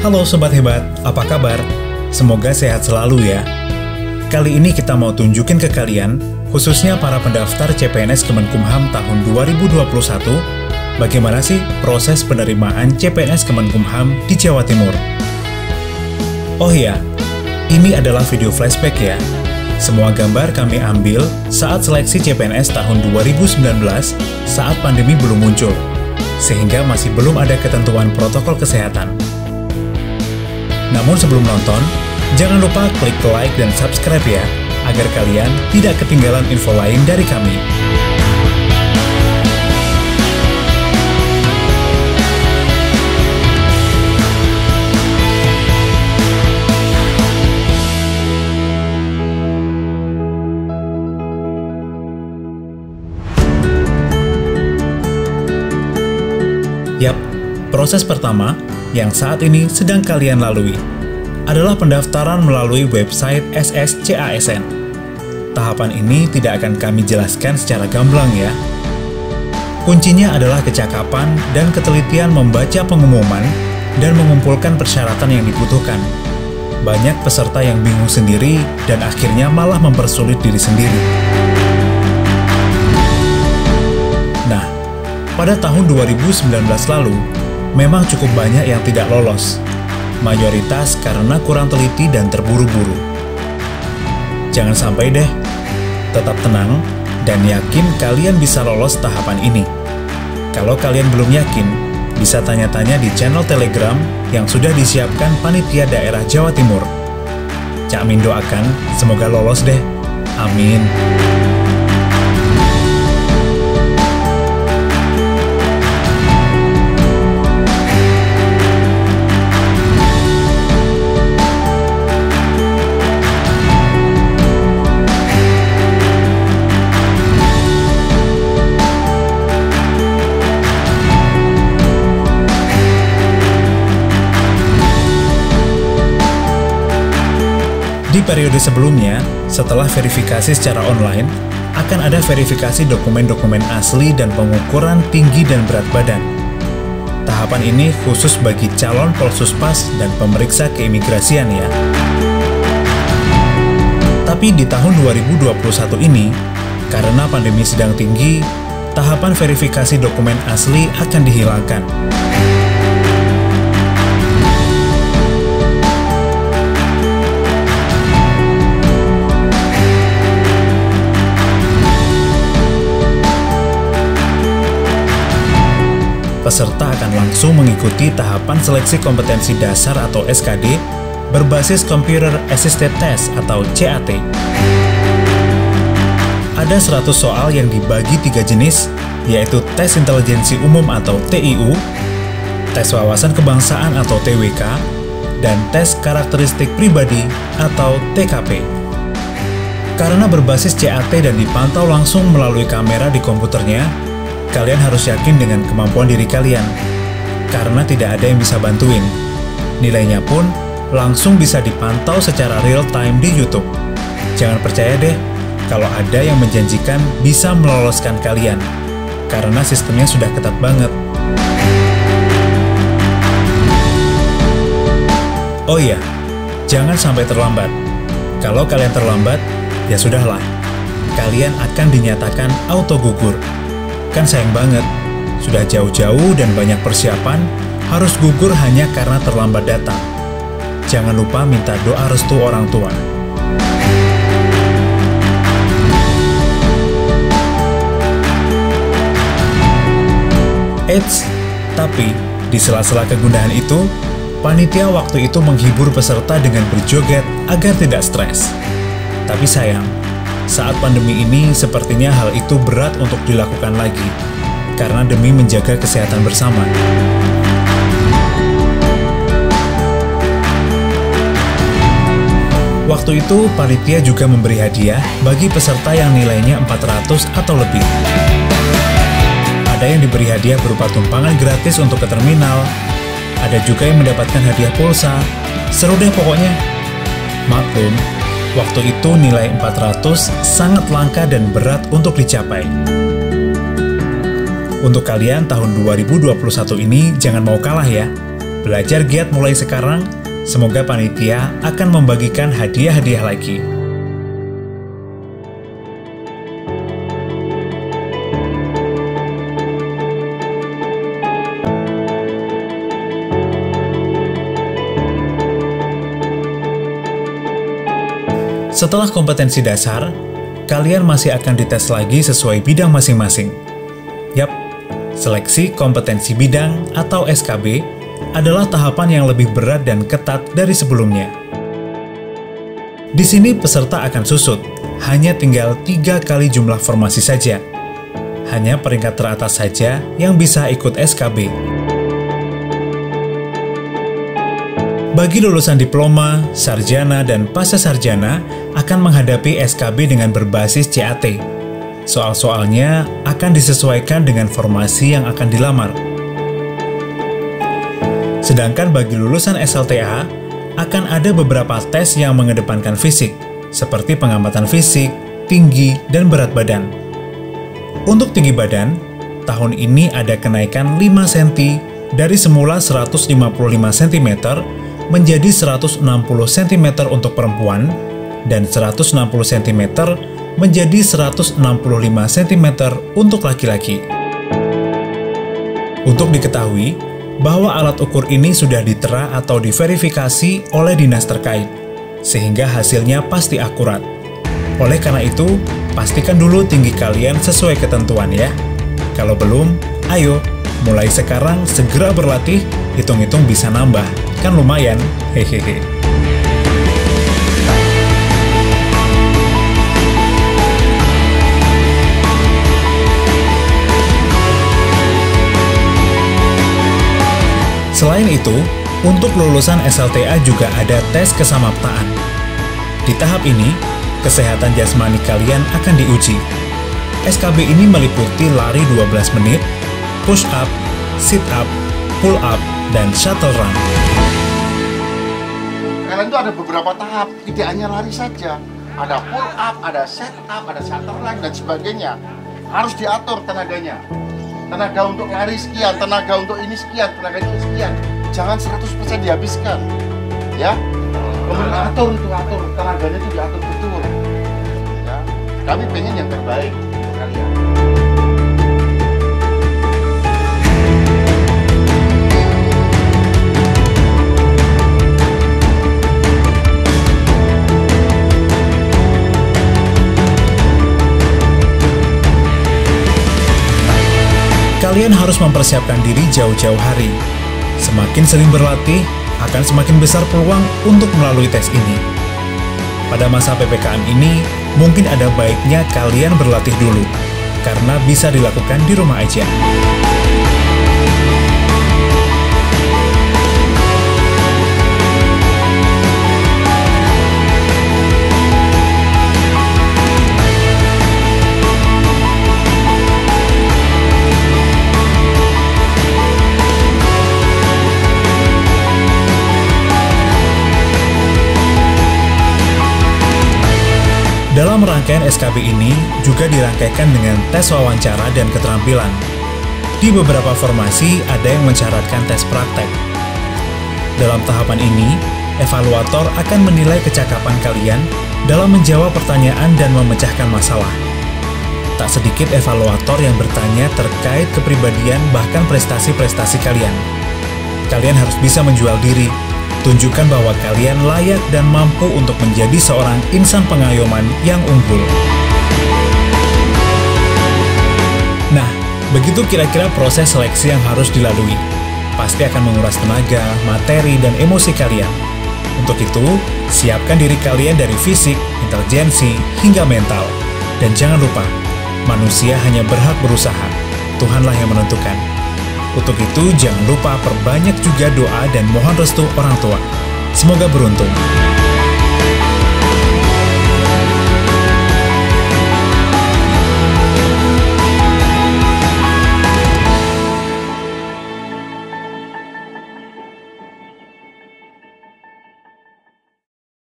Halo Sobat Hebat, apa kabar? Semoga sehat selalu ya. Kali ini kita mau tunjukin ke kalian, khususnya para pendaftar CPNS Kemenkumham tahun 2021, bagaimana sih proses penerimaan CPNS Kemenkumham di Jawa Timur. Oh iya, ini adalah video flashback ya. Semua gambar kami ambil saat seleksi CPNS tahun 2019 saat pandemi belum muncul, sehingga masih belum ada ketentuan protokol kesehatan. Namun sebelum nonton, jangan lupa klik like dan subscribe ya, agar kalian tidak ketinggalan info lain dari kami. Yap, proses pertama yang saat ini sedang kalian lalui adalah pendaftaran melalui website SSCASN. Tahapan ini tidak akan kami jelaskan secara gamblang ya. Kuncinya adalah kecakapan dan ketelitian membaca pengumuman dan mengumpulkan persyaratan yang dibutuhkan. Banyak peserta yang bingung sendiri dan akhirnya malah mempersulit diri sendiri. Nah, pada tahun 2019 lalu, memang cukup banyak yang tidak lolos, mayoritas karena kurang teliti dan terburu-buru. Jangan sampai deh, tetap tenang dan yakin kalian bisa lolos tahapan ini. Kalau kalian belum yakin, bisa tanya-tanya di channel Telegram yang sudah disiapkan Panitia Daerah Jawa Timur. Cak Min doakan semoga lolos deh. Amin. Di periode sebelumnya, setelah verifikasi secara online, akan ada verifikasi dokumen-dokumen asli dan pengukuran tinggi dan berat badan. Tahapan ini khusus bagi calon Polsuspas dan pemeriksa keimigrasian ya. Tapi di tahun 2021 ini, karena pandemi sedang tinggi, tahapan verifikasi dokumen asli akan dihilangkan. Peserta akan langsung mengikuti tahapan seleksi kompetensi dasar atau SKD berbasis Computer Assisted Test atau CAT. Ada 100 soal yang dibagi 3 jenis, yaitu tes intelijensi umum atau TIU, tes wawasan kebangsaan atau TWK, dan tes karakteristik pribadi atau TKP. Karena berbasis CAT dan dipantau langsung melalui kamera di komputernya, kalian harus yakin dengan kemampuan diri kalian, karena tidak ada yang bisa bantuin. Nilainya pun langsung bisa dipantau secara real time di YouTube. Jangan percaya deh kalau ada yang menjanjikan bisa meloloskan kalian, karena sistemnya sudah ketat banget. Oh iya, jangan sampai terlambat. Kalau kalian terlambat, ya sudahlah, kalian akan dinyatakan auto gugur. Kan sayang banget, sudah jauh-jauh dan banyak persiapan, harus gugur hanya karena terlambat datang. Jangan lupa minta doa restu orang tua. Eits, tapi di sela-sela kegundahan itu, panitia waktu itu menghibur peserta dengan berjoget agar tidak stres. Tapi sayang, saat pandemi ini sepertinya hal itu berat untuk dilakukan lagi, karena demi menjaga kesehatan bersama. Waktu itu, panitia juga memberi hadiah bagi peserta yang nilainya 400 atau lebih. Ada yang diberi hadiah berupa tumpangan gratis untuk ke terminal, ada juga yang mendapatkan hadiah pulsa. Seru deh pokoknya. Maklum, waktu itu nilai 400 sangat langka dan berat untuk dicapai. Untuk kalian tahun 2021 ini jangan mau kalah ya. Belajar giat mulai sekarang, semoga panitia akan membagikan hadiah-hadiah lagi. Setelah kompetensi dasar, kalian masih akan dites lagi sesuai bidang masing-masing. Yap, seleksi kompetensi bidang atau SKB adalah tahapan yang lebih berat dan ketat dari sebelumnya. Di sini peserta akan susut, hanya tinggal 3 kali jumlah formasi saja. Hanya peringkat teratas saja yang bisa ikut SKB. Bagi lulusan diploma, sarjana, dan pasca sarjana akan menghadapi SKB dengan berbasis CAT. Soal-soalnya akan disesuaikan dengan formasi yang akan dilamar. Sedangkan bagi lulusan SLTA, akan ada beberapa tes yang mengedepankan fisik, seperti pengamatan fisik, tinggi, dan berat badan. Untuk tinggi badan, tahun ini ada kenaikan 5 cm dari semula 155 cm menjadi 160 cm untuk perempuan, dan 160 cm menjadi 165 cm untuk laki-laki. Untuk diketahui, bahwa alat ukur ini sudah ditera atau diverifikasi oleh dinas terkait, sehingga hasilnya pasti akurat. Oleh karena itu, pastikan dulu tinggi kalian sesuai ketentuan ya. Kalau belum, ayo, mulai sekarang segera berlatih, hitung-hitung bisa nambah, kan lumayan, hehehe. Selain itu, untuk lulusan SLTA juga ada tes kesamaptaan. Di tahap ini, kesehatan jasmani kalian akan diuji. SKB ini meliputi lari 12 menit, push up, sit up, pull up, dan shuttle run. Kalian itu ada beberapa tahap, tidak hanya lari saja. Ada pull up, ada set up, ada shuttle run, dan sebagainya. Harus diatur tenaganya. Tenaga untuk lari sekian, tenaga untuk ini sekian, tenaga itu sekian. Jangan 100% dihabiskan. Ya. Kemudian atur, tenaganya itu diatur betul. Ya. Kami pengen yang terbaik untuk kalian. Kalian harus mempersiapkan diri jauh-jauh hari. Semakin sering berlatih, akan semakin besar peluang untuk melalui tes ini. Pada masa PPKM ini, mungkin ada baiknya kalian berlatih dulu, karena bisa dilakukan di rumah aja. Dalam rangkaian SKB ini juga dirangkaikan dengan tes wawancara dan keterampilan. Di beberapa formasi ada yang mensyaratkan tes praktek. Dalam tahapan ini, evaluator akan menilai kecakapan kalian dalam menjawab pertanyaan dan memecahkan masalah. Tak sedikit evaluator yang bertanya terkait kepribadian bahkan prestasi-prestasi kalian. Kalian harus bisa menjual diri. Tunjukkan bahwa kalian layak dan mampu untuk menjadi seorang insan pengayoman yang unggul. Nah, begitu kira-kira proses seleksi yang harus dilalui. Pasti akan menguras tenaga, materi, dan emosi kalian. Untuk itu, siapkan diri kalian dari fisik, intelijensi, hingga mental. Dan jangan lupa, manusia hanya berhak berusaha. Tuhanlah yang menentukan. Untuk itu, jangan lupa perbanyak juga doa dan mohon restu orang tua. Semoga beruntung.